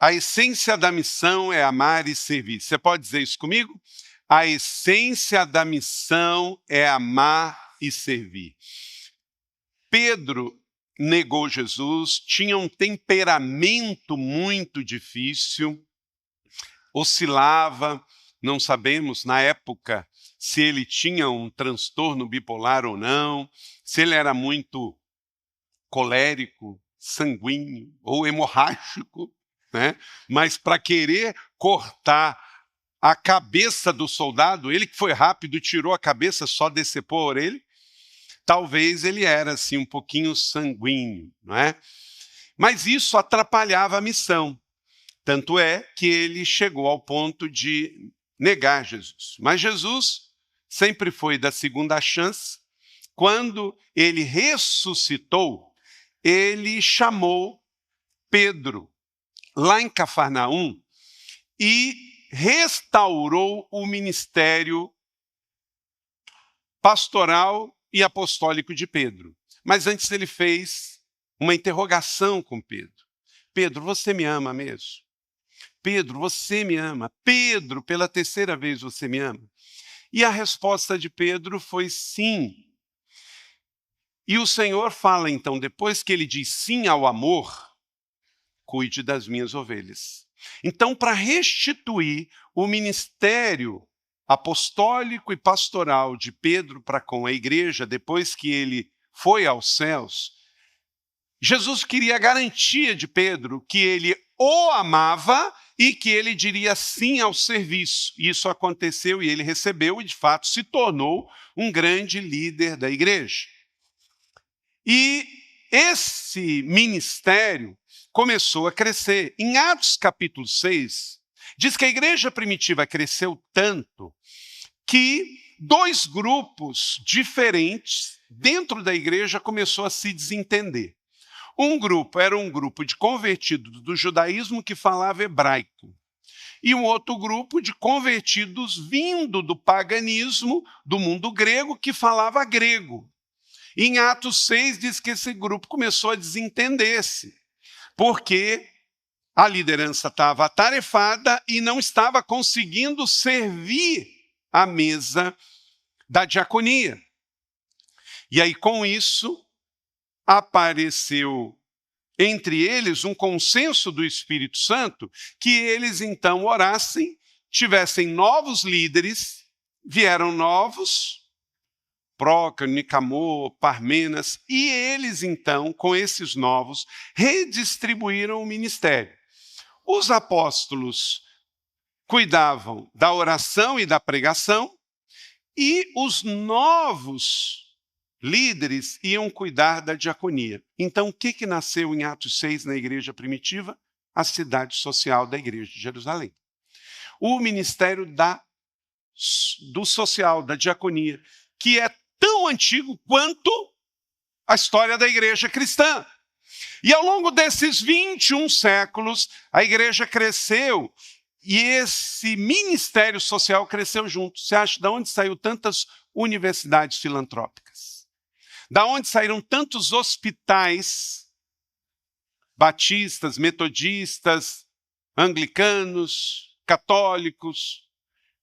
A essência da missão é amar e servir. Você pode dizer isso comigo? A essência da missão é amar e servir. Pedro negou Jesus, tinha um temperamento muito difícil, oscilava, não sabemos na época se ele tinha um transtorno bipolar ou não, se ele era muito colérico, sanguíneo ou hemorrágico, né? Mas para querer cortar a cabeça do soldado, ele que foi rápido, tirou a cabeça, só decepou a orelha, talvez ele era assim um pouquinho sanguíneo, não é? Mas isso atrapalhava a missão. Tanto é que ele chegou ao ponto de negar Jesus. Mas Jesus sempre foi da segunda chance. Quando ele ressuscitou, ele chamou Pedro lá em Cafarnaum e restaurou o ministério pastoral e apostólico de Pedro. Mas antes ele fez uma interrogação com Pedro. Pedro, você me ama mesmo? Pedro, você me ama? Pedro, pela terceira vez você me ama? E a resposta de Pedro foi sim. E o Senhor fala então, depois que ele diz sim ao amor, cuide das minhas ovelhas. Então, para restituir o ministério apostólico e pastoral de Pedro para com a igreja, depois que ele foi aos céus, Jesus queria a garantia de Pedro que ele o amava e que ele diria sim ao serviço. Isso aconteceu e ele recebeu e, de fato, se tornou um grande líder da igreja. E esse ministério começou a crescer. Em Atos capítulo 6, diz que a igreja primitiva cresceu tanto que dois grupos diferentes dentro da igreja começou a se desentender. Um grupo era um grupo de convertidos do judaísmo que falava hebraico. E um outro grupo de convertidos vindo do paganismo, do mundo grego, que falava grego. Em Atos 6 diz que esse grupo começou a desentender-se, porque a liderança estava atarefada e não estava conseguindo servir a mesa da diaconia. E aí, com isso, apareceu entre eles um consenso do Espírito Santo que eles então orassem, tivessem novos líderes, vieram novos, Prócano, Nicamor, Parmenas, e eles então, com esses novos, redistribuíram o ministério. Os apóstolos cuidavam da oração e da pregação, e os novos líderes iam cuidar da diaconia. Então, o que nasceu em Atos 6 na igreja primitiva? A cidade social da igreja de Jerusalém. O ministério do social, da diaconia, que é tão antigo quanto a história da igreja cristã. E ao longo desses 21 séculos, a igreja cresceu e esse ministério social cresceu junto. Você acha de onde saiu tantas universidades filantrópicas? Da onde saíram tantos hospitais batistas, metodistas, anglicanos, católicos?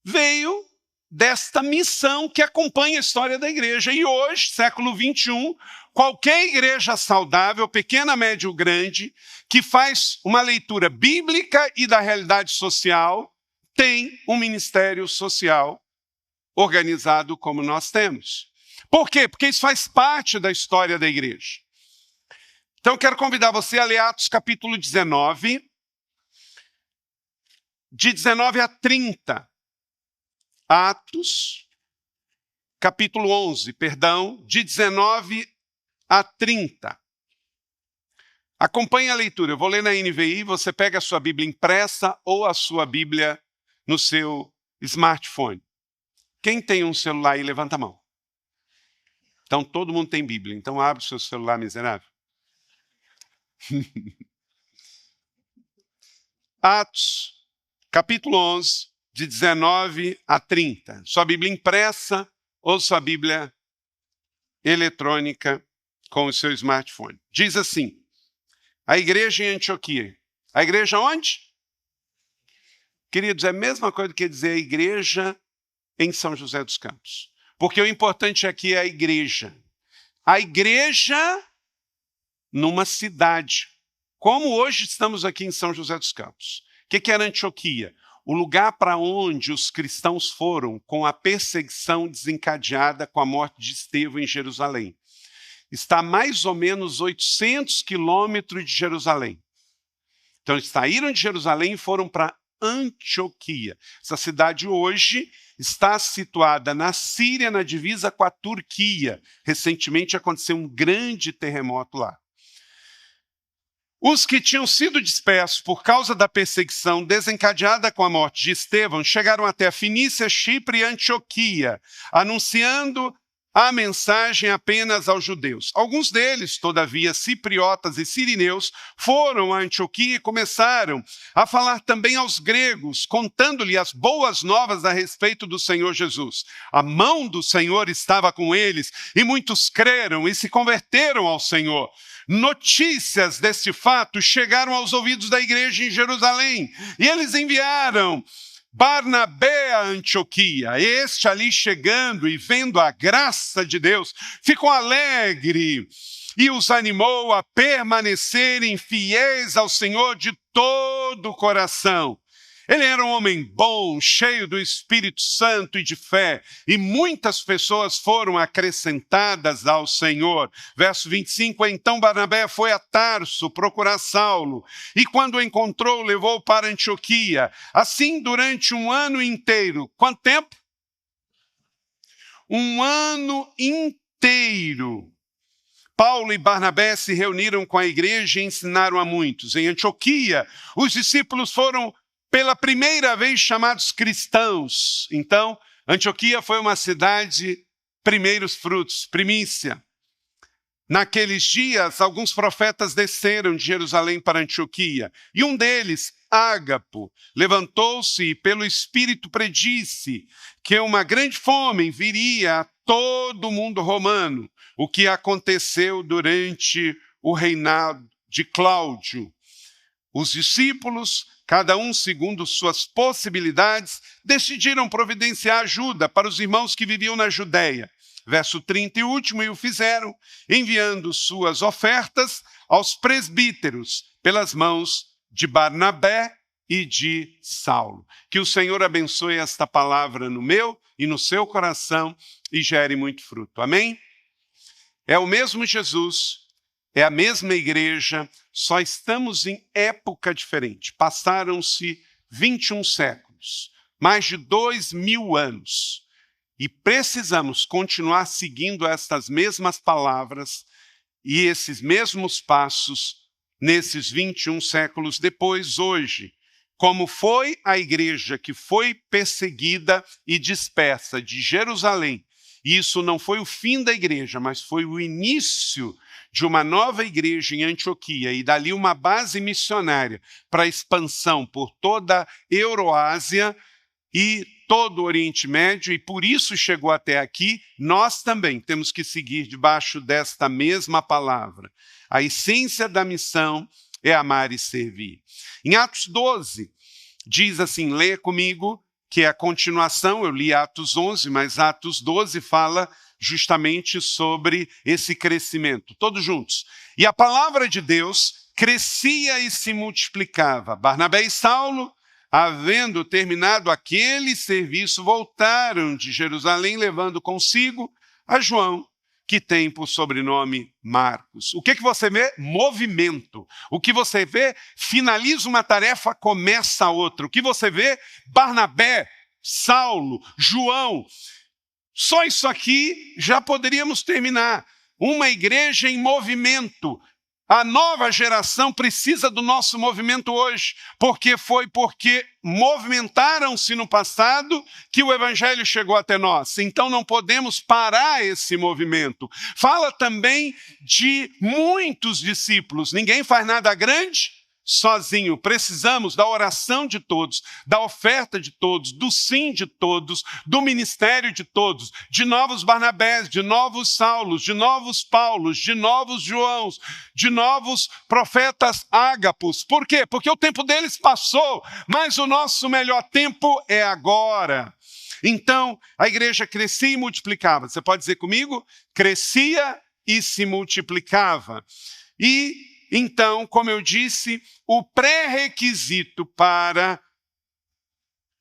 Veio desta missão que acompanha a história da igreja. E hoje, século 21, qualquer igreja saudável, pequena, média ou grande, que faz uma leitura bíblica e da realidade social, tem um ministério social organizado como nós temos. Por quê? Porque isso faz parte da história da igreja. Então, eu quero convidar você a ler Atos capítulo 19, de 19 a 30. Atos, capítulo 11, de 19 a 30. Acompanhe a leitura, eu vou ler na NVI, você pega a sua Bíblia impressa ou a sua Bíblia no seu smartphone. Quem tem um celular aí, levanta a mão. Então, todo mundo tem Bíblia, então abre o seu celular miserável. Atos, capítulo 11, de 19 a 30. Sua Bíblia impressa ou sua Bíblia eletrônica com o seu smartphone. Diz assim, a igreja em Antioquia. A igreja onde? Queridos, é a mesma coisa que dizer a igreja em São José dos Campos. Porque o importante aqui é a igreja. A igreja numa cidade. Como hoje estamos aqui em São José dos Campos. O que era Antioquia? O lugar para onde os cristãos foram com a perseguição desencadeada com a morte de Estevão em Jerusalém. Está a mais ou menos 800 quilômetros de Jerusalém. Então eles saíram de Jerusalém e foram para Antioquia. Essa cidade hoje está situada na Síria, na divisa com a Turquia. Recentemente aconteceu um grande terremoto lá. Os que tinham sido dispersos por causa da perseguição desencadeada com a morte de Estevão chegaram até a Fenícia, Chipre e Antioquia, anunciando a mensagem apenas aos judeus. Alguns deles, todavia, cipriotas e sirineus, foram a Antioquia e começaram a falar também aos gregos, contando-lhe as boas novas a respeito do Senhor Jesus. A mão do Senhor estava com eles, e muitos creram e se converteram ao Senhor. Notícias deste fato chegaram aos ouvidos da igreja em Jerusalém, e eles enviaram Barnabé a Antioquia. Este ali chegando e vendo a graça de Deus, ficou alegre e os animou a permanecerem fiéis ao Senhor de todo o coração. Ele era um homem bom, cheio do Espírito Santo e de fé, e muitas pessoas foram acrescentadas ao Senhor. Verso 25, então Barnabé foi a Tarso procurar Saulo, e quando o encontrou, levou para Antioquia. Assim, durante um ano inteiro. Quanto tempo? Um ano inteiro. Paulo e Barnabé se reuniram com a igreja e ensinaram a muitos. Em Antioquia, os discípulos foram pela primeira vez chamados cristãos. Então, Antioquia foi uma cidade, primeiros frutos, primícia. Naqueles dias, alguns profetas desceram de Jerusalém para Antioquia, e um deles, Ágapo, levantou-se e pelo Espírito predisse que uma grande fome viria a todo o mundo romano, o que aconteceu durante o reinado de Cláudio. Os discípulos, cada um segundo suas possibilidades, decidiram providenciar ajuda para os irmãos que viviam na Judéia. Verso 30 e último, e o fizeram, enviando suas ofertas aos presbíteros, pelas mãos de Barnabé e de Saulo. Que o Senhor abençoe esta palavra no meu e no seu coração e gere muito fruto. Amém? É o mesmo Jesus, é a mesma igreja, só estamos em época diferente. Passaram-se 21 séculos, mais de 2000 anos. E precisamos continuar seguindo estas mesmas palavras e esses mesmos passos nesses 21 séculos depois, hoje. Como foi a igreja que foi perseguida e dispersa de Jerusalém. E isso não foi o fim da igreja, mas foi o início de uma nova igreja em Antioquia, e dali uma base missionária para a expansão por toda a Euroásia e todo o Oriente Médio, e por isso chegou até aqui. Nós também temos que seguir debaixo desta mesma palavra. A essência da missão é amar e servir. Em Atos 12, diz assim, leia comigo, que é a continuação, eu li Atos 11, mas Atos 12 fala justamente sobre esse crescimento. Todos juntos. E a palavra de Deus crescia e se multiplicava. Barnabé e Saulo, havendo terminado aquele serviço, voltaram de Jerusalém, levando consigo a João, que tem por sobrenome Marcos. O que você vê? Movimento. O que você vê? Finaliza uma tarefa, começa outra. O que você vê? Barnabé, Saulo, João. Só isso aqui já poderíamos terminar. Uma igreja em movimento. A nova geração precisa do nosso movimento hoje, porque movimentaram-se no passado que o evangelho chegou até nós. Então não podemos parar esse movimento. Fala também de muitos discípulos. Ninguém faz nada grande sozinho. Precisamos da oração de todos, da oferta de todos, do sim de todos, do ministério de todos, de novos Barnabés, de novos Saulos, de novos Paulos, de novos Joãos, de novos profetas ágapos. Por quê? Porque o tempo deles passou, mas o nosso melhor tempo é agora. Então, a igreja crescia e multiplicava. Você pode dizer comigo? Crescia e se multiplicava. E, então, como eu disse, o pré-requisito para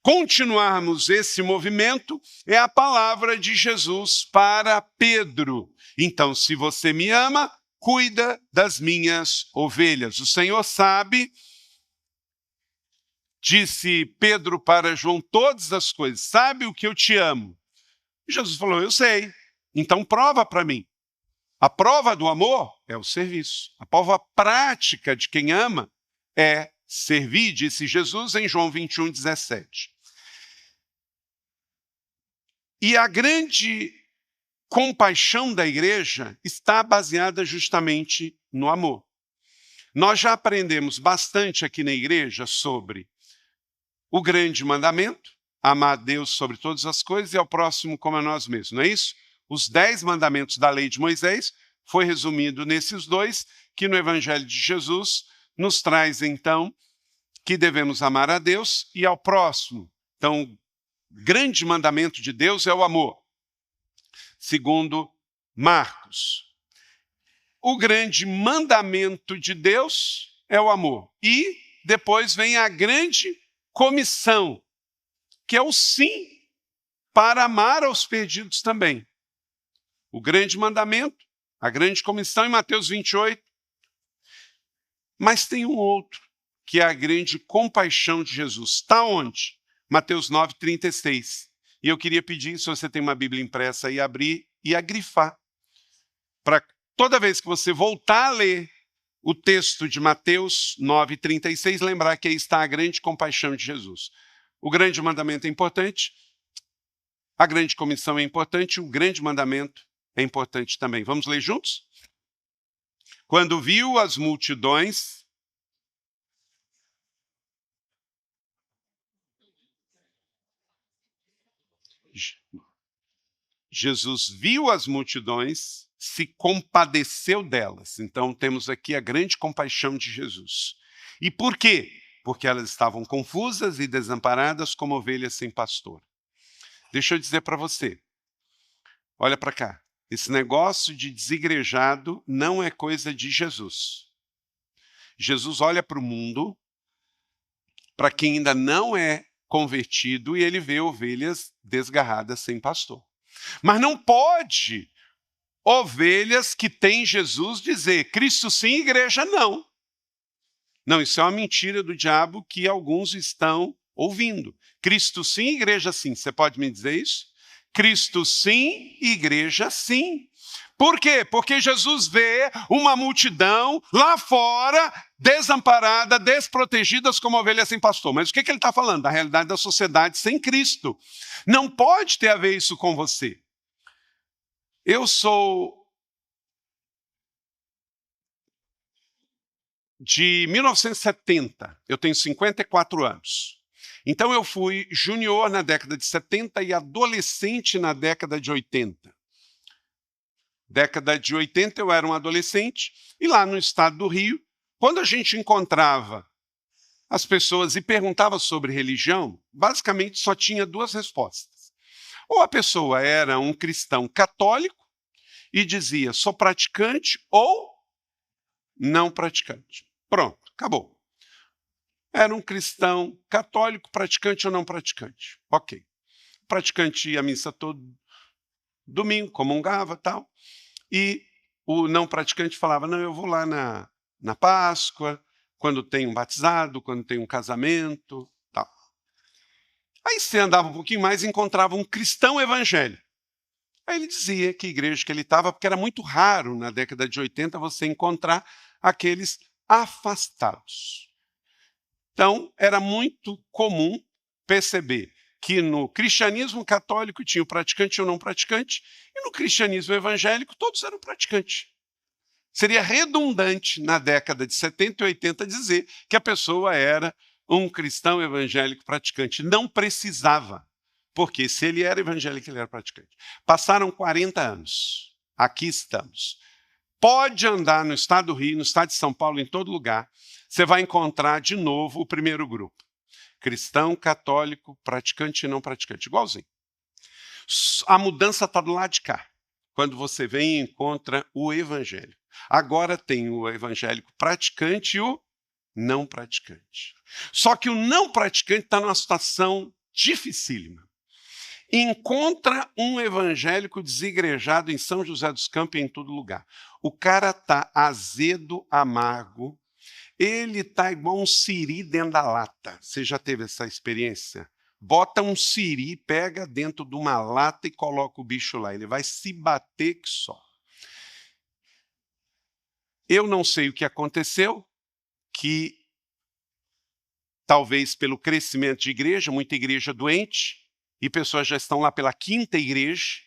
continuarmos esse movimento é a palavra de Jesus para Pedro. Então, se você me ama, cuida das minhas ovelhas. O Senhor sabe, disse Pedro para João, todas as coisas. Sabe o que eu te amo? E Jesus falou, eu sei. Então prova para mim. A prova do amor é o serviço. A prova prática de quem ama é servir, disse Jesus em João 21, 17. E a grande compaixão da igreja está baseada justamente no amor. Nós já aprendemos bastante aqui na igreja sobre o grande mandamento, amar a Deus sobre todas as coisas e ao próximo como a nós mesmos, não é isso? Os 10 mandamentos da lei de Moisés foi resumido nesses 2, que no Evangelho de Jesus nos traz, então, que devemos amar a Deus e ao próximo. Então, o grande mandamento de Deus é o amor, segundo Marcos. O grande mandamento de Deus é o amor. E depois vem a grande comissão, que é o sim para amar aos perdidos também. O grande mandamento, a grande comissão em Mateus 28. Mas tem um outro, que é a grande compaixão de Jesus. Está onde? Mateus 9, 36. E eu queria pedir, se você tem uma Bíblia impressa, aí abrir e a grifar. Para toda vez que você voltar a ler o texto de Mateus 9, 36, lembrar que aí está a grande compaixão de Jesus. O grande mandamento é importante, a grande comissão é importante, o grande mandamento é importante também. Vamos ler juntos? Quando viu as multidões, Jesus viu as multidões, se compadeceu delas. Então temos aqui a grande compaixão de Jesus. E por quê? Porque elas estavam confusas e desamparadas como ovelhas sem pastor. Deixa eu dizer para você, olha para cá, esse negócio de desigrejado não é coisa de Jesus. Jesus olha para o mundo, para quem ainda não é convertido, e ele vê ovelhas desgarradas sem pastor. Mas não pode ovelhas que têm Jesus dizer, Cristo sim, igreja não. Não, isso é uma mentira do diabo que alguns estão ouvindo. Cristo sim, igreja sim. Você pode me dizer isso? Cristo sim, igreja sim. Por quê? Porque Jesus vê uma multidão lá fora, desamparada, desprotegidas como ovelhas sem pastor. Mas o que ele está falando? Da realidade da sociedade sem Cristo. Não pode ter a ver isso com você. Eu sou de 1970, eu tenho 54 anos. Então eu fui junior na década de 70 e adolescente na década de 80. Década de 80 eu era um adolescente e lá no estado do Rio, quando a gente encontrava as pessoas e perguntava sobre religião, basicamente só tinha 2 respostas. Ou a pessoa era um cristão católico e dizia, sou praticante ou não praticante. Pronto, acabou. Era um cristão católico, praticante ou não praticante. Ok. O praticante ia à missa todo domingo, comungava e tal. E o não praticante falava, não, eu vou lá na Páscoa, quando tem um batizado, quando tem um casamento, tal. Aí você andava um pouquinho mais e encontrava um cristão evangélico. Aí ele dizia que igreja que ele estava, porque era muito raro na década de 80 você encontrar aqueles afastados. Então, era muito comum perceber que no cristianismo católico tinha o praticante e o não praticante, e no cristianismo evangélico todos eram praticantes. Seria redundante na década de 70 e 80 dizer que a pessoa era um cristão evangélico praticante. Não precisava, porque se ele era evangélico, ele era praticante. Passaram 40 anos, aqui estamos. Pode andar no estado do Rio, no estado de São Paulo, em todo lugar, você vai encontrar de novo o primeiro grupo. Cristão, católico, praticante e não praticante, igualzinho. A mudança está do lado de cá, quando você vem e encontra o evangélico. Agora tem o evangélico praticante e o não praticante. Só que o não praticante está numa situação dificílima. Encontra um evangélico desigrejado em São José dos Campos e em todo lugar. O cara está azedo, amargo, ele está igual um siri dentro da lata. Você já teve essa experiência? Bota um siri, pega dentro de uma lata e coloca o bicho lá. Ele vai se bater que só. Eu não sei o que aconteceu, que talvez pelo crescimento de igreja, muita igreja doente, e pessoas já estão lá pela 5ª igreja,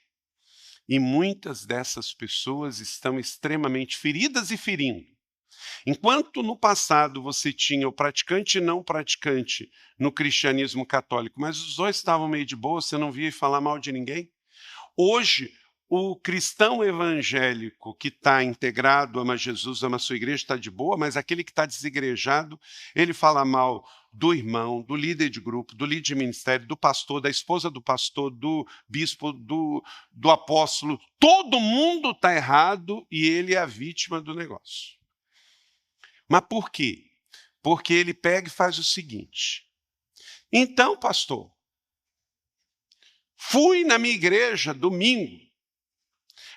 e muitas dessas pessoas estão extremamente feridas e ferindo. Enquanto no passado você tinha o praticante e não praticante no cristianismo católico, mas os dois estavam meio de boa, você não via falar mal de ninguém. Hoje, o cristão evangélico que está integrado, ama Jesus, ama a sua igreja, está de boa, mas aquele que está desigrejado, ele fala mal do irmão, do líder de grupo, do líder de ministério, do pastor, da esposa do pastor, do bispo, do apóstolo. Todo mundo está errado e ele é a vítima do negócio. Mas por quê? Porque ele pega e faz o seguinte. Então, pastor, fui na minha igreja domingo.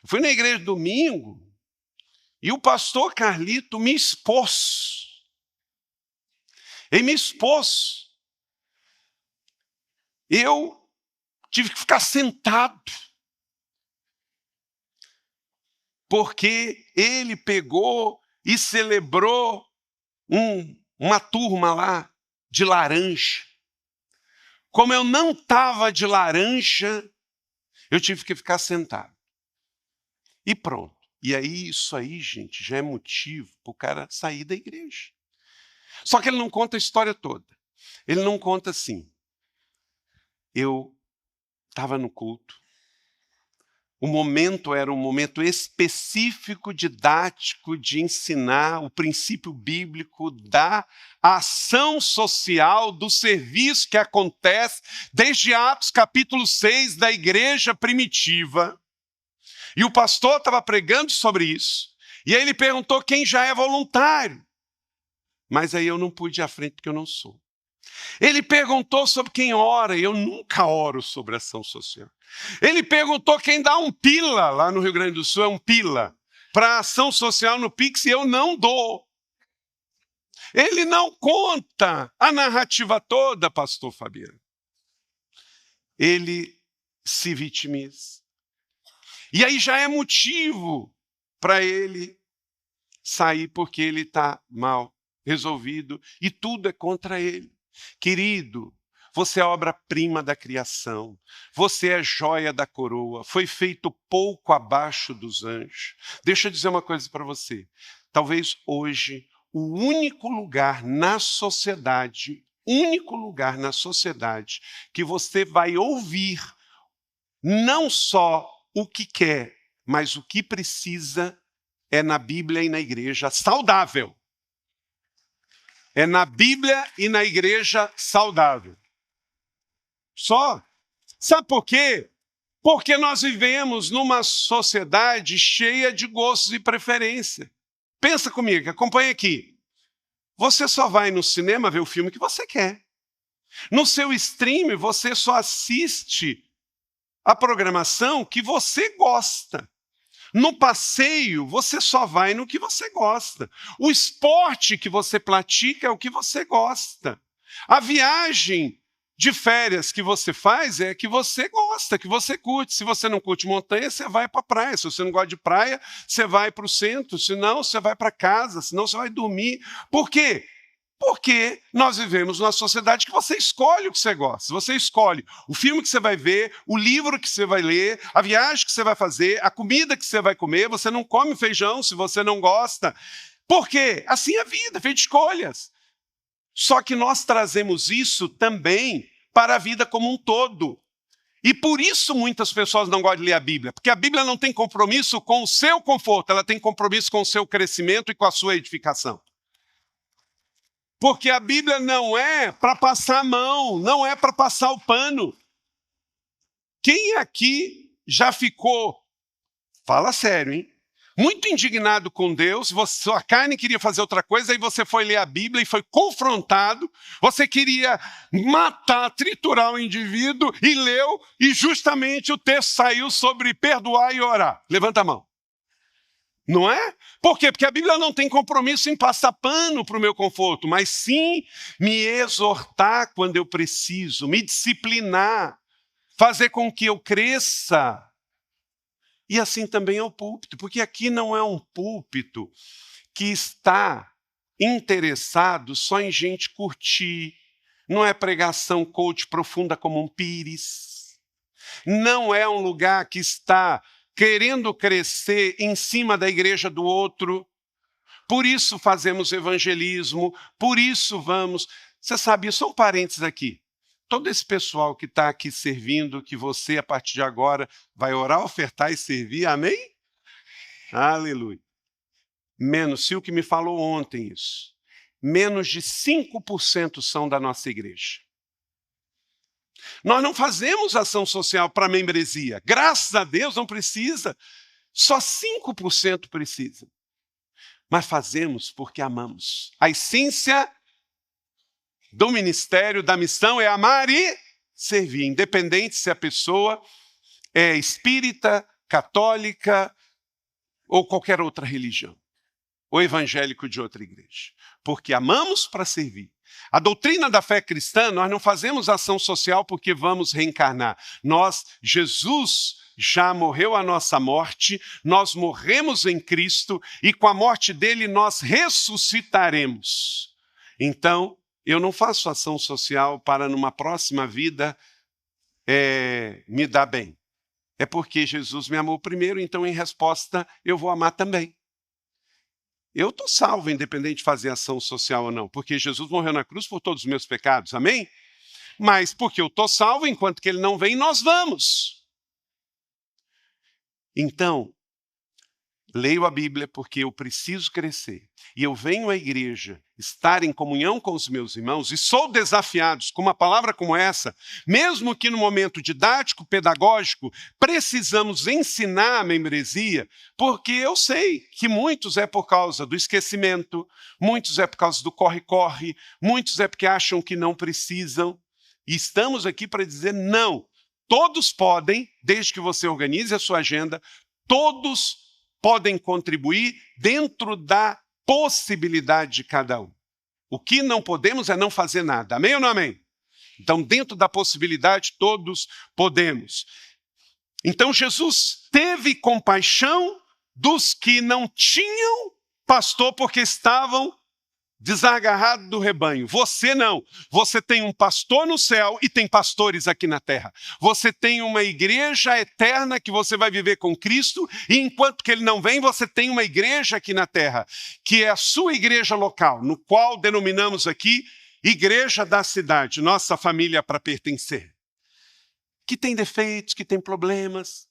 Fui na igreja domingo e o pastor Carlito me expôs. Ele me expôs. Eu tive que ficar sentado. Porque ele pegou e celebrou uma turma lá de laranja. Como eu não estava de laranja, eu tive que ficar sentado. E pronto. E aí, isso aí, gente, já é motivo para o cara sair da igreja. Só que ele não conta a história toda. Ele não conta assim. Eu estava no culto. O momento era um momento específico, didático, de ensinar o princípio bíblico da ação social, do serviço que acontece desde Atos capítulo 6 da igreja primitiva. E o pastor estava pregando sobre isso. E aí ele perguntou quem já é voluntário. Mas aí eu não pude ir à frente porque eu não sou. Ele perguntou sobre quem ora, e eu nunca oro sobre ação social. Ele perguntou quem dá um pila, lá no Rio Grande do Sul é um pila, para ação social no Pix, e eu não dou. Ele não conta a narrativa toda, pastor Fabiano. Ele se vitimiza. E aí já é motivo para ele sair, porque ele está mal resolvido e tudo é contra ele. Querido, você é obra-prima da criação, você é joia da coroa, foi feito pouco abaixo dos anjos. Deixa eu dizer uma coisa para você. Talvez hoje o único lugar na sociedade que você vai ouvir não só o que quer, mas o que precisa é na Bíblia e na igreja saudável. É na Bíblia e na igreja saudável. Só. Sabe por quê? Porque nós vivemos numa sociedade cheia de gostos e preferência. Pensa comigo, acompanha aqui. Você só vai no cinema ver o filme que você quer. No seu stream, você só assiste a programação que você gosta. No passeio, você só vai no que você gosta. O esporte que você pratica é o que você gosta. A viagem de férias que você faz é que você gosta, que você curte. Se você não curte montanha, você vai para a praia. Se você não gosta de praia, você vai para o centro. Se não, você vai para casa. Se não, você vai dormir. Por quê? Porque nós vivemos numa sociedade que você escolhe o que você gosta. Você escolhe o filme que você vai ver, o livro que você vai ler, a viagem que você vai fazer, a comida que você vai comer. Você não come feijão se você não gosta. Por quê? Assim é a vida, feita de escolhas. Só que nós trazemos isso também para a vida como um todo. E por isso muitas pessoas não gostam de ler a Bíblia. Porque a Bíblia não tem compromisso com o seu conforto, ela tem compromisso com o seu crescimento e com a sua edificação. Porque a Bíblia não é para passar a mão, não é para passar o pano. Quem aqui já ficou, fala sério, hein? Muito indignado com Deus, sua carne queria fazer outra coisa, aí você foi ler a Bíblia e foi confrontado, você queria matar, triturar o indivíduo e leu, e justamente o texto saiu sobre perdoar e orar. Levanta a mão. Não é? Por quê? Porque a Bíblia não tem compromisso em passar pano para o meu conforto, mas sim me exortar quando eu preciso, me disciplinar, fazer com que eu cresça. E assim também é o púlpito, porque aqui não é um púlpito que está interessado só em gente curtir, não é pregação coach profunda como um Pires, não é um lugar que está querendo crescer em cima da igreja do outro. Por isso fazemos evangelismo, por isso vamos... Você sabe, só um parênteses aqui. Todo esse pessoal que está aqui servindo, que você, a partir de agora, vai orar, ofertar e servir, amém? Aleluia. Menos, se o que me falou ontem isso, menos de 5% são da nossa igreja. Nós não fazemos ação social para membresia. Graças a Deus não precisa. Só 5% precisa. Mas fazemos porque amamos. A essência do ministério, da missão é amar e servir. Independente se a pessoa é espírita, católica ou qualquer outra religião. Ou evangélico de outra igreja. Porque amamos para servir. A doutrina da fé cristã, nós não fazemos ação social porque vamos reencarnar. Jesus já morreu a nossa morte, nós morremos em Cristo e com a morte dele nós ressuscitaremos. Então, eu não faço ação social para numa próxima vida me dar bem. É porque Jesus me amou primeiro, então em resposta eu vou amar também. Eu estou salvo, independente de fazer ação social ou não, porque Jesus morreu na cruz por todos os meus pecados, amém? Mas porque eu estou salvo, enquanto que ele não vem, nós vamos. Então, leio a Bíblia porque eu preciso crescer. E eu venho à igreja, estar em comunhão com os meus irmãos, e sou desafiado com uma palavra como essa, mesmo que no momento didático, pedagógico, precisamos ensinar a membresia, porque eu sei que muitos é por causa do esquecimento, muitos é por causa do corre-corre, muitos é porque acham que não precisam. E estamos aqui para dizer não. Todos podem, desde que você organize a sua agenda, todos podem contribuir dentro da possibilidade de cada um. O que não podemos é não fazer nada. Amém ou não amém? Então, dentro da possibilidade, todos podemos. Então, Jesus teve compaixão dos que não tinham pastor porque estavam desagarrados do rebanho. Você não. Você tem um pastor no céu e tem pastores aqui na terra. Você tem uma igreja eterna que você vai viver com Cristo e enquanto que ele não vem, você tem uma igreja aqui na terra, que é a sua igreja local, no qual denominamos aqui igreja da cidade, nossa família para pertencer. Que tem defeitos, que tem problemas.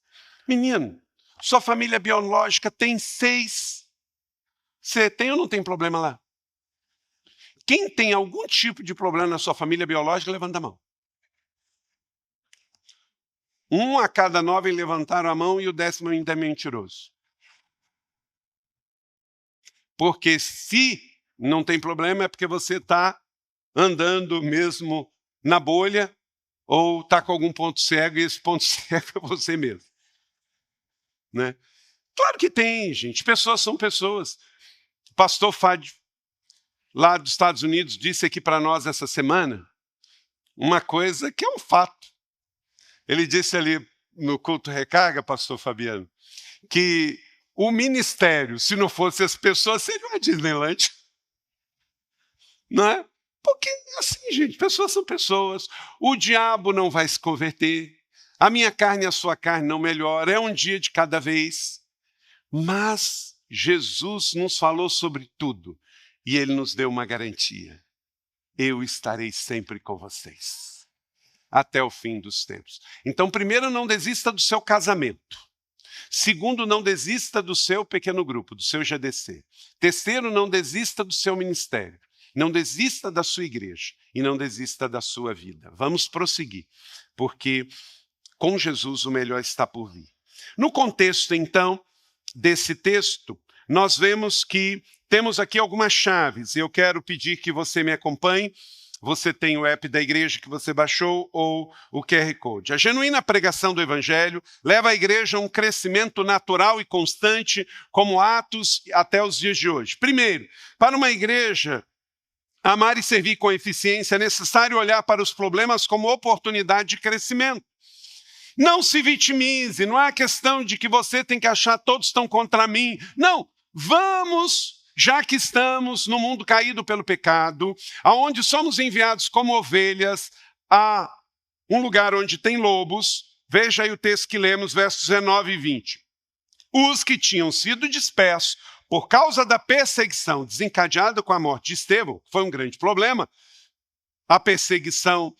Menino, sua família biológica tem 6. Você tem ou não tem problema lá? Quem tem algum tipo de problema na sua família biológica, levanta a mão. 1 a cada 9 levantaram a mão e o 10º ainda é mentiroso. Porque se não tem problema é porque você está andando mesmo na bolha ou está com algum ponto cego e esse ponto cego é você mesmo. Né? Claro que tem, gente. Pessoas são pessoas. O pastor Fábio, lá dos Estados Unidos, disse aqui para nós essa semana uma coisa que é um fato. Ele disse ali no culto Recarga, pastor Fabiano, que o ministério, se não fosse as pessoas, seria uma Disneyland. não é? Porque, assim, gente, pessoas são pessoas. O diabo não vai se converter. A minha carne e a sua carne não melhora. É um dia de cada vez. Mas Jesus nos falou sobre tudo. E ele nos deu uma garantia. Eu estarei sempre com vocês. Até o fim dos tempos. Então, primeiro, não desista do seu casamento. Segundo, não desista do seu pequeno grupo, do seu GDC. Terceiro, não desista do seu ministério. Não desista da sua igreja e não desista da sua vida. Vamos prosseguir, porque com Jesus o melhor está por vir. No contexto, então, desse texto, nós vemos que temos aqui algumas chaves. Eu quero pedir que você me acompanhe. Você tem o app da igreja que você baixou ou o QR Code. A genuína pregação do Evangelho leva a igreja a um crescimento natural e constante, como Atos até os dias de hoje. Primeiro, para uma igreja amar e servir com eficiência, é necessário olhar para os problemas como oportunidade de crescimento. Não se vitimize, não é questão de que você tem que achar todos estão contra mim. Não, vamos... Já que estamos no mundo caído pelo pecado, aonde somos enviados como ovelhas a um lugar onde tem lobos, veja aí o texto que lemos, versos 19 e 20. Os que tinham sido dispersos por causa da perseguição desencadeada com a morte de Estevão, foi um grande problema, a perseguição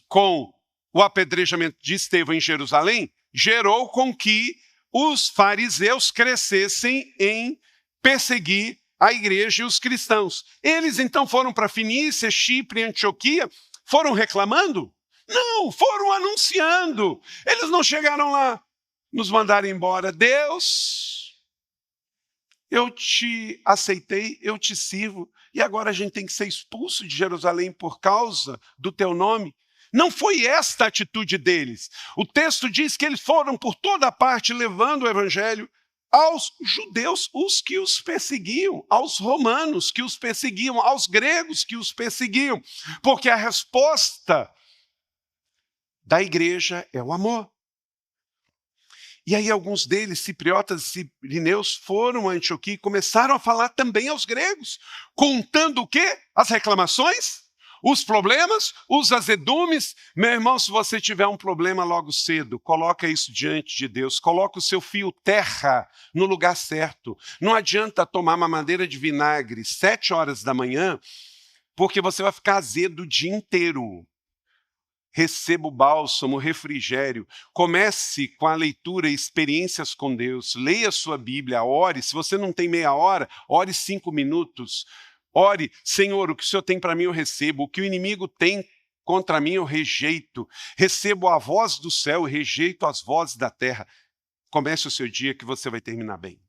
com o apedrejamento de Estevão em Jerusalém, gerou com que os fariseus crescessem em perseguir a igreja e os cristãos. Eles então foram para Fenícia, Chipre e Antioquia, foram reclamando? Não, foram anunciando. Eles não chegaram lá, nos mandaram embora. Deus, eu te aceitei, eu te sirvo, e agora a gente tem que ser expulso de Jerusalém por causa do teu nome. Não foi esta a atitude deles. O texto diz que eles foram por toda parte levando o evangelho aos judeus, os que os perseguiam, aos romanos que os perseguiam, aos gregos que os perseguiam, porque a resposta da igreja é o amor. E aí alguns deles, cipriotas e sirineus, foram a Antioquia e começaram a falar também aos gregos, contando o quê? As reclamações, os problemas, os azedumes. Meu irmão, se você tiver um problema logo cedo, coloca isso diante de Deus, coloca o seu fio terra no lugar certo. Não adianta tomar uma madeira de vinagre 7 horas da manhã, porque você vai ficar azedo o dia inteiro. Receba o bálsamo, o refrigério. Comece com a leitura e experiências com Deus. Leia a sua Bíblia, ore. Se você não tem meia hora, ore 5 minutos. Ore, Senhor, o que o Senhor tem para mim eu recebo, o que o inimigo tem contra mim eu rejeito. Recebo a voz do céu e rejeito as vozes da terra. Comece o seu dia que você vai terminar bem.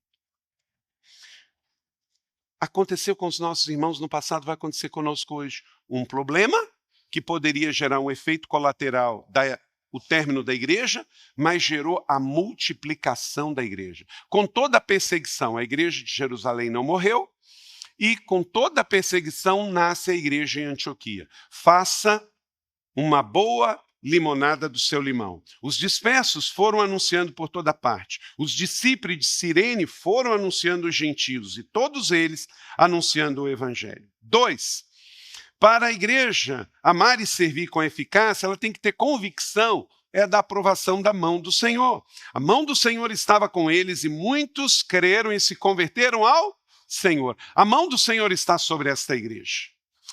Aconteceu com os nossos irmãos no passado, vai acontecer conosco hoje. Um problema que poderia gerar um efeito colateral o término da igreja, mas gerou a multiplicação da igreja. Com toda a perseguição, a igreja de Jerusalém não morreu, e com toda a perseguição nasce a igreja em Antioquia. Faça uma boa limonada do seu limão. Os dispersos foram anunciando por toda parte. Os de Cipre e de Cirene foram anunciando os gentios, e todos eles anunciando o evangelho. 2. Para a igreja amar e servir com eficácia, ela tem que ter convicção da aprovação da mão do Senhor. A mão do Senhor estava com eles e muitos creram e se converteram ao Senhor. A mão do Senhor está sobre esta igreja.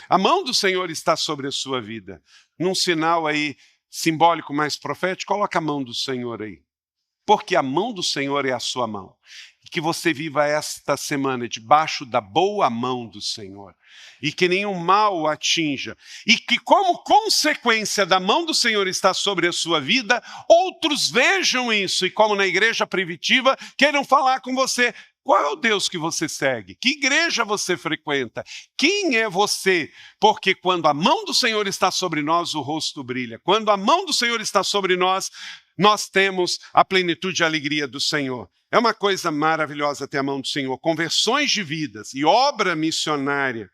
A mão do Senhor está sobre a sua vida. Num sinal aí simbólico mais profético, coloca a mão do Senhor aí. Porque a mão do Senhor é a sua mão. Que você viva esta semana debaixo da boa mão do Senhor. E que nenhum mal o atinja. E que como consequência da mão do Senhor estar sobre a sua vida, outros vejam isso. E como na igreja primitiva, queiram falar com você. Qual é o Deus que você segue? Que igreja você frequenta? Quem é você? Porque quando a mão do Senhor está sobre nós, o rosto brilha. Quando a mão do Senhor está sobre nós, nós temos a plenitude e a alegria do Senhor. É uma coisa maravilhosa ter a mão do Senhor. Conversões de vidas e obra missionária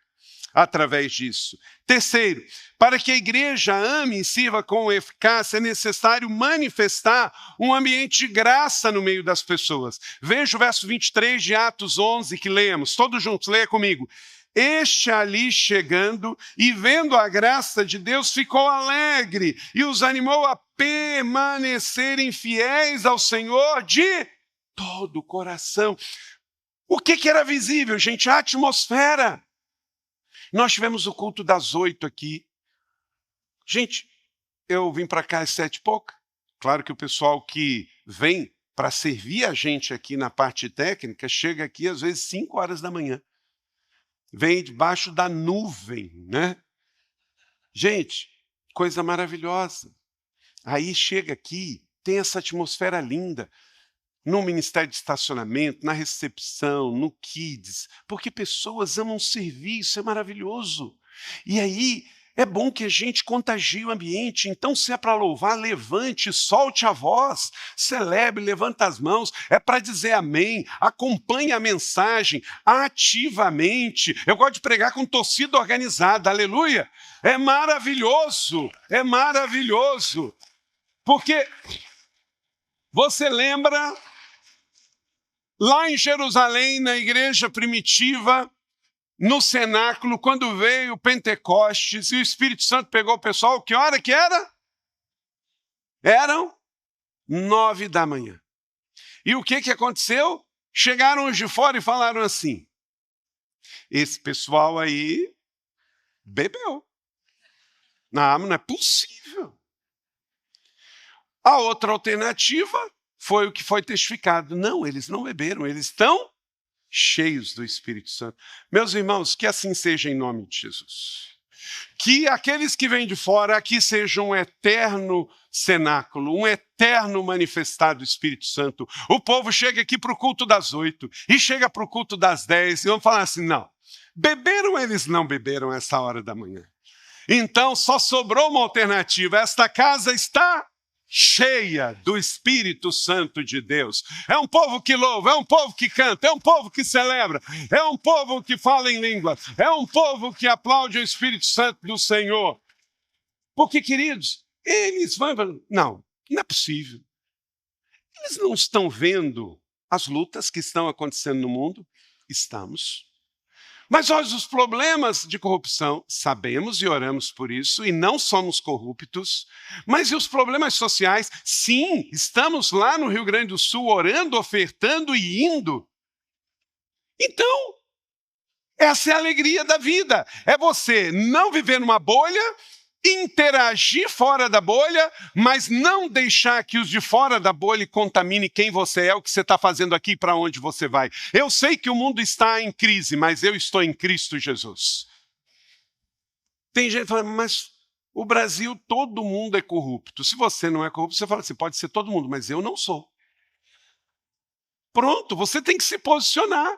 através disso. Terceiro, para que a igreja ame e sirva com eficácia, é necessário manifestar um ambiente de graça no meio das pessoas. Veja o verso 23 de Atos 11 que lemos. Todos juntos, leia comigo. Este ali chegando e vendo a graça de Deus ficou alegre e os animou a permanecerem fiéis ao Senhor de todo o coração. O que era visível, gente? A atmosfera. Nós tivemos o culto das 8 aqui. Gente, eu vim para cá às 7h pouca. Claro que o pessoal que vem para servir a gente aqui na parte técnica chega aqui às vezes 5 horas da manhã. Vem debaixo da nuvem, né? Gente, coisa maravilhosa. Aí chega aqui, tem essa atmosfera linda, no ministério de estacionamento, na recepção, no Kids, porque pessoas amam servir, isso é maravilhoso. E aí, é bom que a gente contagie o ambiente, então se é para louvar, levante, solte a voz, celebre, levanta as mãos, é para dizer amém, acompanhe a mensagem ativamente. Eu gosto de pregar com torcida organizada, aleluia. É maravilhoso, porque você lembra, lá em Jerusalém, na igreja primitiva, no cenáculo, quando veio o Pentecostes e o Espírito Santo pegou o pessoal, que hora que era? Eram 9 da manhã. E o que aconteceu? Chegaram os de fora e falaram assim: esse pessoal aí bebeu. Não é possível. A outra alternativa foi o que foi testificado. Não, eles não beberam, eles estão cheios do Espírito Santo. Meus irmãos, que assim seja em nome de Jesus. Que aqueles que vêm de fora aqui sejam um eterno cenáculo, um eterno manifestado do Espírito Santo. O povo chega aqui para o culto das 8 e chega para o culto das 10 e vão falar assim: não, beberam, eles não beberam essa hora da manhã. Então só sobrou uma alternativa: esta casa está cheia do Espírito Santo de Deus. É um povo que louva, é um povo que canta, é um povo que celebra, é um povo que fala em línguas, é um povo que aplaude o Espírito Santo do Senhor. Porque, queridos, eles vão... Não é possível. Eles não estão vendo as lutas que estão acontecendo no mundo? Estamos. Mas olha os problemas de corrupção, sabemos e oramos por isso, e não somos corruptos. Mas e os problemas sociais? Sim, estamos lá no Rio Grande do Sul orando, ofertando e indo. Então, essa é a alegria da vida. É você não viver numa bolha, interagir fora da bolha, mas não deixar que os de fora da bolha contamine quem você é, o que você está fazendo aqui e para onde você vai. Eu sei que o mundo está em crise, mas eu estou em Cristo Jesus. Tem gente que fala, mas o Brasil, todo mundo é corrupto. Se você não é corrupto, você fala assim, pode ser todo mundo, mas eu não sou. Pronto, você tem que se posicionar.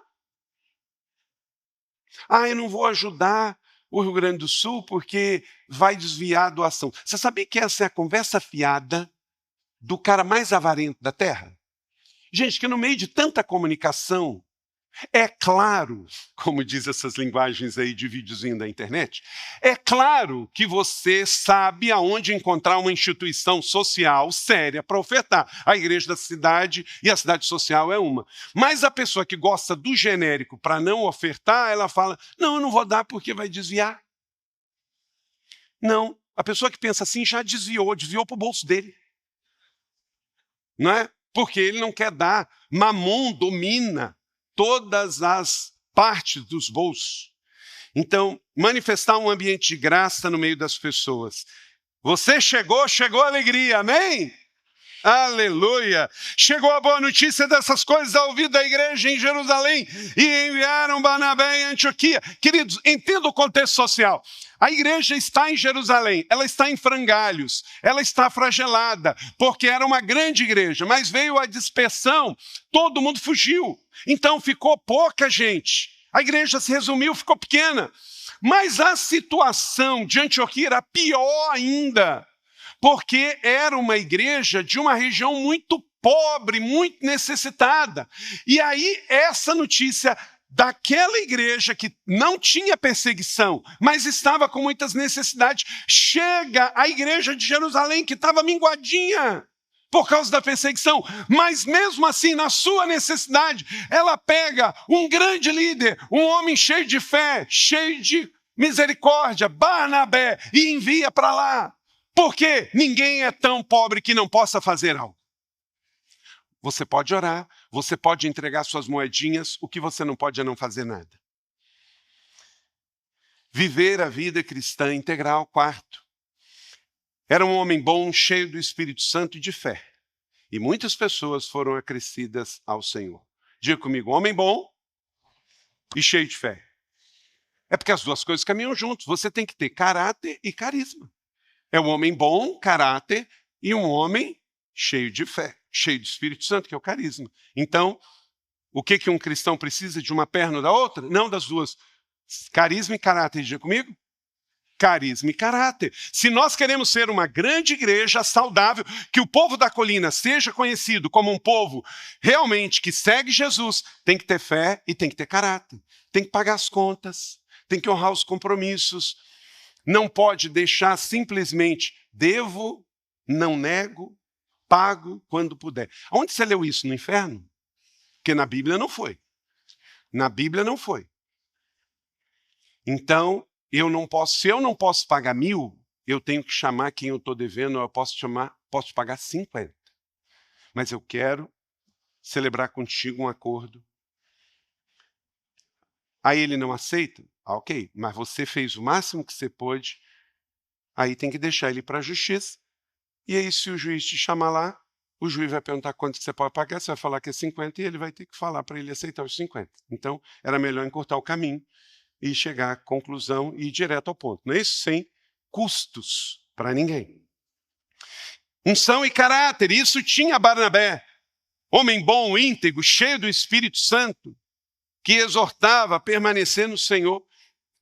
Eu não vou ajudar o Rio Grande do Sul porque vai desviar a doação. Você sabia que essa é a conversa fiada do cara mais avarento da Terra? Gente, que no meio de tanta comunicação, é claro, como diz essas linguagens aí de videozinho da internet, é claro que você sabe aonde encontrar uma instituição social séria para ofertar. A igreja da cidade e a cidade social é uma. Mas a pessoa que gosta do genérico para não ofertar, ela fala, não, eu não vou dar porque vai desviar. Não, a pessoa que pensa assim já desviou para o bolso dele. Não é? Porque ele não quer dar. Mamon domina todas as partes dos bolsos. Então, manifestar um ambiente de graça no meio das pessoas. Você chegou a alegria, amém? Aleluia! Chegou a boa notícia dessas coisas ao ouvir da igreja em Jerusalém e enviaram Barnabé em Antioquia. Queridos, entenda o contexto social. A igreja está em Jerusalém, ela está em frangalhos, ela está fragelada, porque era uma grande igreja, mas veio a dispersão, todo mundo fugiu. Então ficou pouca gente. A igreja se resumiu, ficou pequena. Mas a situação de Antioquia era pior ainda, porque era uma igreja de uma região muito pobre, muito necessitada. E aí essa notícia daquela igreja que não tinha perseguição, mas estava com muitas necessidades, chega à igreja de Jerusalém, que estava minguadinha. por causa da perseguição. Mas mesmo assim, na sua necessidade, ela pega um grande líder, um homem cheio de fé, cheio de misericórdia, Barnabé, e envia para lá. Porque ninguém é tão pobre que não possa fazer algo. Você pode orar, você pode entregar suas moedinhas, o que você não pode é não fazer nada. Viver a vida cristã integral. Quarto, era um homem bom, cheio do Espírito Santo e de fé. E muitas pessoas foram acrescidas ao Senhor. Diga comigo, homem bom e cheio de fé. É porque as duas coisas caminham juntos. Você tem que ter caráter e carisma. É um homem bom, caráter, e um homem cheio de fé, cheio do Espírito Santo, que é o carisma. Então, o que um cristão precisa de uma perna ou da outra? Não das duas. Carisma e caráter, diga comigo? Carisma e caráter. Se nós queremos ser uma grande igreja saudável, que o povo da colina seja conhecido como um povo realmente que segue Jesus, tem que ter fé e tem que ter caráter. Tem que pagar as contas, tem que honrar os compromissos. Não pode deixar simplesmente devo, não nego, pago quando puder. Onde você leu isso? No inferno? Porque na Bíblia não foi. Na Bíblia não foi. Então, se eu não posso pagar 1.000, eu tenho que chamar quem eu estou devendo, eu posso pagar 50. Mas eu quero celebrar contigo um acordo. Aí ele não aceita? Ok, mas você fez o máximo que você pôde, aí tem que deixar ele para a justiça. E aí, se o juiz te chamar lá, o juiz vai perguntar quanto que você pode pagar, você vai falar que é 50 e ele vai ter que falar para ele aceitar os 50. Então, era melhor encurtar o caminho e chegar à conclusão e ir direto ao ponto. Não é isso? Sem custos para ninguém. Unção e caráter, isso tinha Barnabé. Homem bom, íntegro, cheio do Espírito Santo, que exortava a permanecer no Senhor.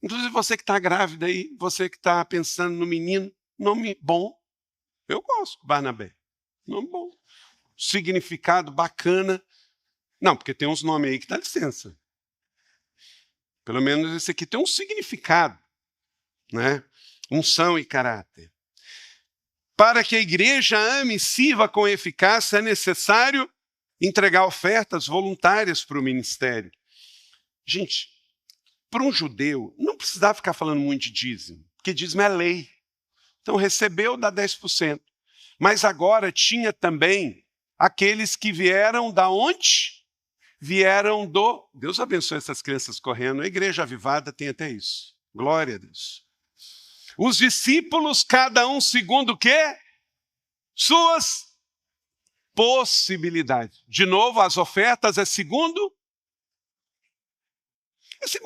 Inclusive você que está grávida aí, você que está pensando no menino, nome bom. Eu gosto, Barnabé. Nome bom. Significado bacana. Não, porque tem uns nomes aí que dá licença. Pelo menos esse aqui tem um significado, né? Unção e caráter. Para que a igreja ame e sirva com eficácia, é necessário entregar ofertas voluntárias para o ministério. Gente, para um judeu, não precisava ficar falando muito de dízimo, porque dízimo é lei. Então, recebeu, dá 10%. Mas agora tinha também aqueles que vieram da onde? Vieram do... Deus abençoe essas crianças correndo. A igreja avivada tem até isso. Glória a Deus. Os discípulos, cada um segundo o quê? Suas possibilidades. De novo, as ofertas é segundo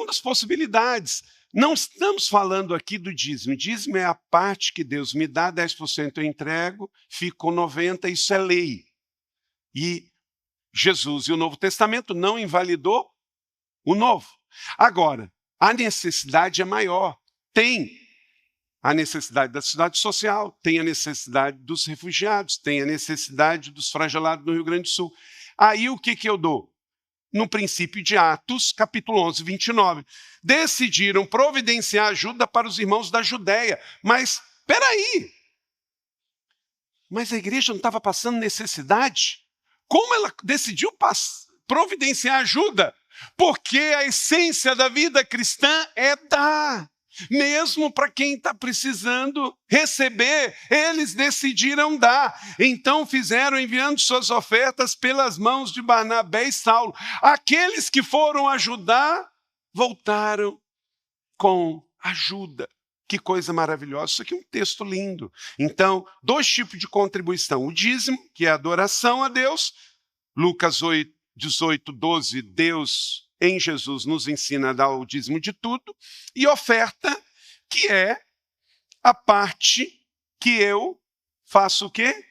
as possibilidades. Não estamos falando aqui do dízimo. O dízimo é a parte que Deus me dá, 10% eu entrego, fico com 90%, isso é lei. E Jesus e o Novo Testamento não invalidou o Novo. Agora, a necessidade é maior. Tem a necessidade da cidade social, tem a necessidade dos refugiados, tem a necessidade dos flagelados no Rio Grande do Sul. Aí o que eu dou? No princípio de Atos, capítulo 11, 29. Decidiram providenciar ajuda para os irmãos da Judéia. Mas, espera aí! Mas a igreja não estava passando necessidade? Como ela decidiu providenciar ajuda? Porque a essência da vida cristã é dar. Mesmo para quem está precisando receber, eles decidiram dar. Então fizeram enviando suas ofertas pelas mãos de Barnabé e Saulo. Aqueles que foram ajudar, voltaram com ajuda. Que coisa maravilhosa. Isso aqui é um texto lindo. Então, 2 tipos de contribuição. O dízimo, que é a adoração a Deus. Lucas 8, 18, 12, Deus em Jesus nos ensina a dar o dízimo de tudo. E oferta, que é a parte que eu faço o quê?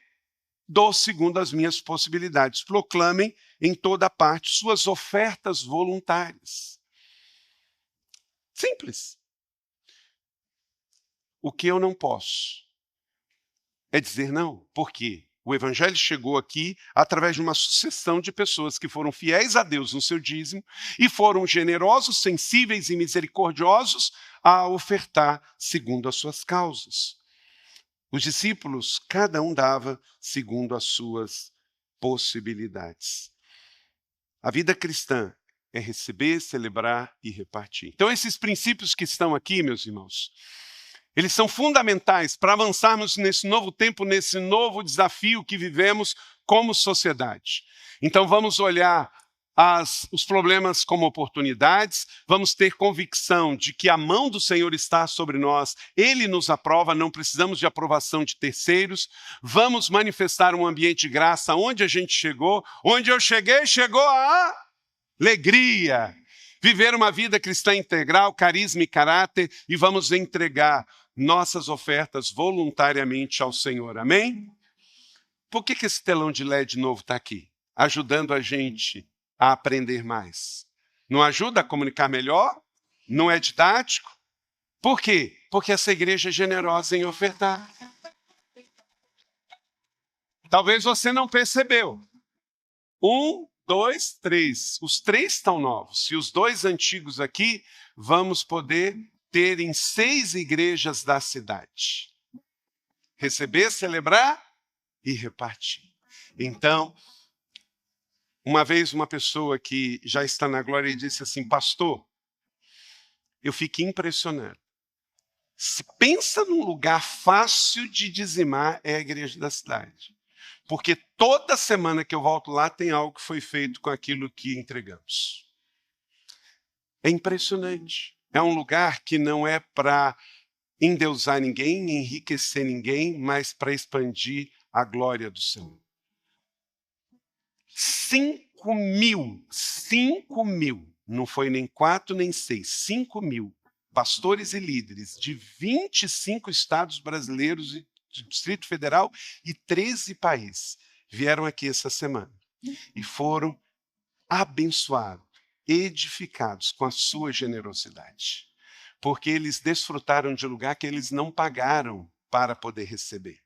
Dou segundo as minhas possibilidades. Proclamem em toda parte suas ofertas voluntárias. Simples. O que eu não posso é dizer não. Por quê? O evangelho chegou aqui através de uma sucessão de pessoas que foram fiéis a Deus no seu dízimo e foram generosos, sensíveis e misericordiosos a ofertar segundo as suas causas. Os discípulos, cada um dava segundo as suas possibilidades. A vida cristã é receber, celebrar e repartir. Então, esses princípios que estão aqui, meus irmãos, eles são fundamentais para avançarmos nesse novo tempo, nesse novo desafio que vivemos como sociedade. Então, vamos olhar os problemas como oportunidades, vamos ter convicção de que a mão do Senhor está sobre nós, Ele nos aprova, não precisamos de aprovação de terceiros, vamos manifestar um ambiente de graça onde a gente chegou, onde eu cheguei, chegou a alegria, viver uma vida cristã integral, carisma e caráter, e vamos entregar nossas ofertas voluntariamente ao Senhor, amém? Por que esse telão de LED novo está aqui? Ajudando a gente a aprender mais. Não ajuda a comunicar melhor? Não é didático? Por quê? Porque essa igreja é generosa em ofertar. Talvez você não percebeu. 1, 2, 3. Os 3 estão novos. E os 2 antigos aqui, vamos poder ter em 6 igrejas da cidade. Receber, celebrar e repartir. Então, uma vez uma pessoa que já está na glória disse assim: pastor, eu fiquei impressionado. Se pensa num lugar fácil de dizimar, é a igreja da cidade. Porque toda semana que eu volto lá tem algo que foi feito com aquilo que entregamos. É impressionante. É um lugar que não é para endeusar ninguém, enriquecer ninguém, mas para expandir a glória do Senhor. 5 mil, não foi nem 4 nem 6, 5 mil pastores e líderes de 25 estados brasileiros e Distrito Federal e 13 países vieram aqui essa semana e foram abençoados, edificados com a sua generosidade, porque eles desfrutaram de um lugar que eles não pagaram para poder receber.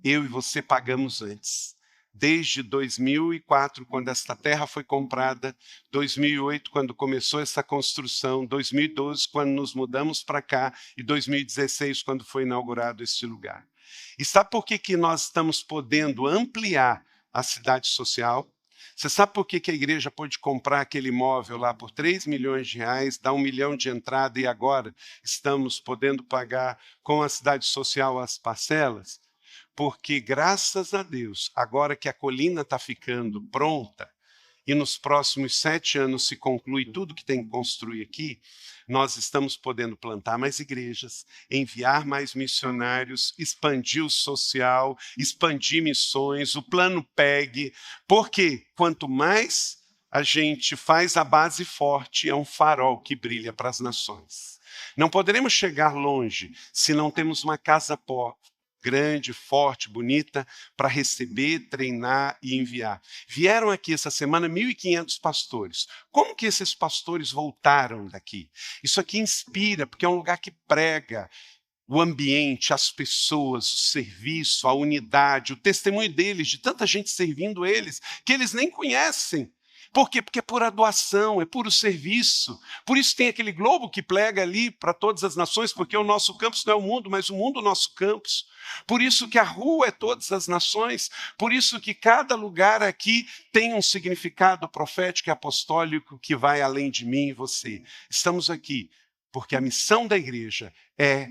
Eu e você pagamos antes. Desde 2004, quando esta terra foi comprada, 2008, quando começou essa construção, 2012, quando nos mudamos para cá, e 2016, quando foi inaugurado este lugar. E sabe por que nós estamos podendo ampliar a cidade social? Você sabe por que a igreja pôde comprar aquele imóvel lá por 3 milhões de reais, dar 1 milhão de entrada e agora estamos podendo pagar com a cidade social as parcelas? Porque, graças a Deus, agora que a colina está ficando pronta e nos próximos 7 anos se conclui tudo que tem que construir aqui, nós estamos podendo plantar mais igrejas, enviar mais missionários, expandir o social, expandir missões, o plano PEG, porque quanto mais a gente faz a base forte, é um farol que brilha para as nações. Não poderemos chegar longe se não temos uma casa grande, forte, bonita, para receber, treinar e enviar. Vieram aqui essa semana 1.500 pastores. Como que esses pastores voltaram daqui? Isso aqui inspira, porque é um lugar que prega o ambiente, as pessoas, o serviço, a unidade, o testemunho deles, de tanta gente servindo eles, que eles nem conhecem. Por quê? Porque é pura doação, é puro serviço. Por isso tem aquele globo que prega ali para todas as nações, porque o nosso campus não é o mundo, mas o mundo é o nosso campus. Por isso que a rua é todas as nações. Por isso que cada lugar aqui tem um significado profético e apostólico que vai além de mim e você. Estamos aqui porque a missão da igreja é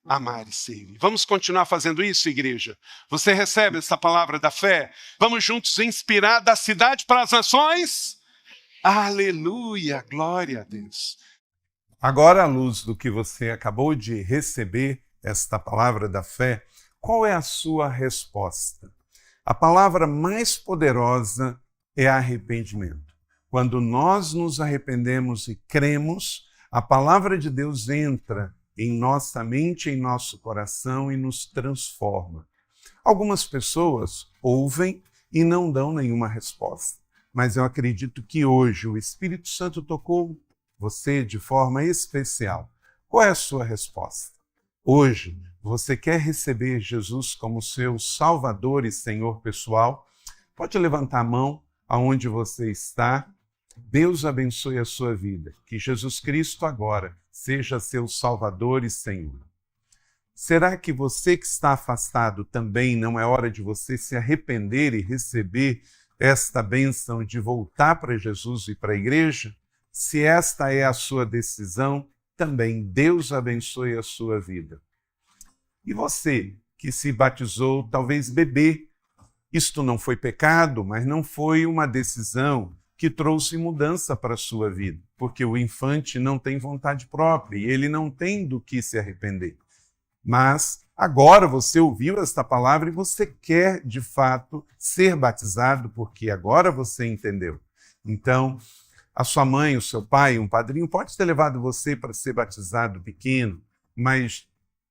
amar e servir. Vamos continuar fazendo isso, igreja? Você recebe essa palavra da fé? Vamos juntos inspirar da cidade para as nações? Aleluia, glória a Deus. Agora, à luz do que você acabou de receber, esta palavra da fé, qual é a sua resposta? A palavra mais poderosa é arrependimento. Quando nós nos arrependemos e cremos, a palavra de Deus entra em nossa mente, em nosso coração e nos transforma. Algumas pessoas ouvem e não dão nenhuma resposta, mas eu acredito que hoje o Espírito Santo tocou você de forma especial. Qual é a sua resposta? Hoje, você quer receber Jesus como seu Salvador e Senhor pessoal? Pode levantar a mão aonde você está. Deus abençoe a sua vida. Que Jesus Cristo agora seja seu Salvador e Senhor. Será que você que está afastado também não é hora de você se arrepender e receber esta bênção de voltar para Jesus e para a igreja? Se esta é a sua decisão, também Deus abençoe a sua vida. E você que se batizou, talvez bebê, isto não foi pecado, mas não foi uma decisão que trouxe mudança para a sua vida, porque o infante não tem vontade própria e ele não tem do que se arrepender. Mas agora você ouviu esta palavra e você quer, de fato, ser batizado, porque agora você entendeu. Então, a sua mãe, o seu pai, um padrinho pode ter levado você para ser batizado pequeno, mas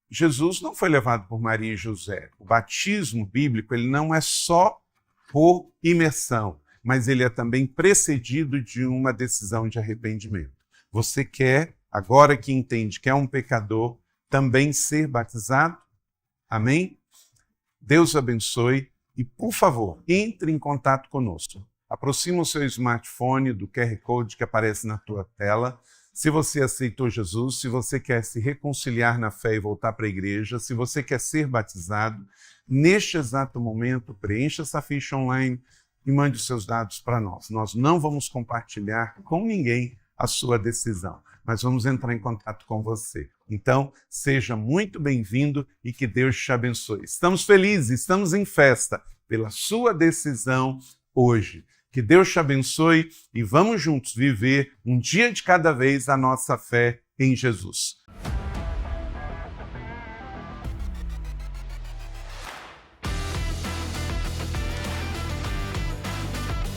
Jesus não foi levado por Maria e José. O batismo bíblico ele não é só por imersão, mas ele é também precedido de uma decisão de arrependimento. Você quer, agora que entende que é um pecador, também ser batizado? Amém? Deus abençoe e, por favor, entre em contato conosco. Aproxima o seu smartphone do QR Code que aparece na tua tela. Se você aceitou Jesus, se você quer se reconciliar na fé e voltar para a igreja, se você quer ser batizado, neste exato momento, preencha essa ficha online e mande os seus dados para nós. Nós não vamos compartilhar com ninguém a sua decisão, mas vamos entrar em contato com você. Então, seja muito bem-vindo e que Deus te abençoe. Estamos felizes, estamos em festa pela sua decisão hoje. Que Deus te abençoe e vamos juntos viver um dia de cada vez a nossa fé em Jesus.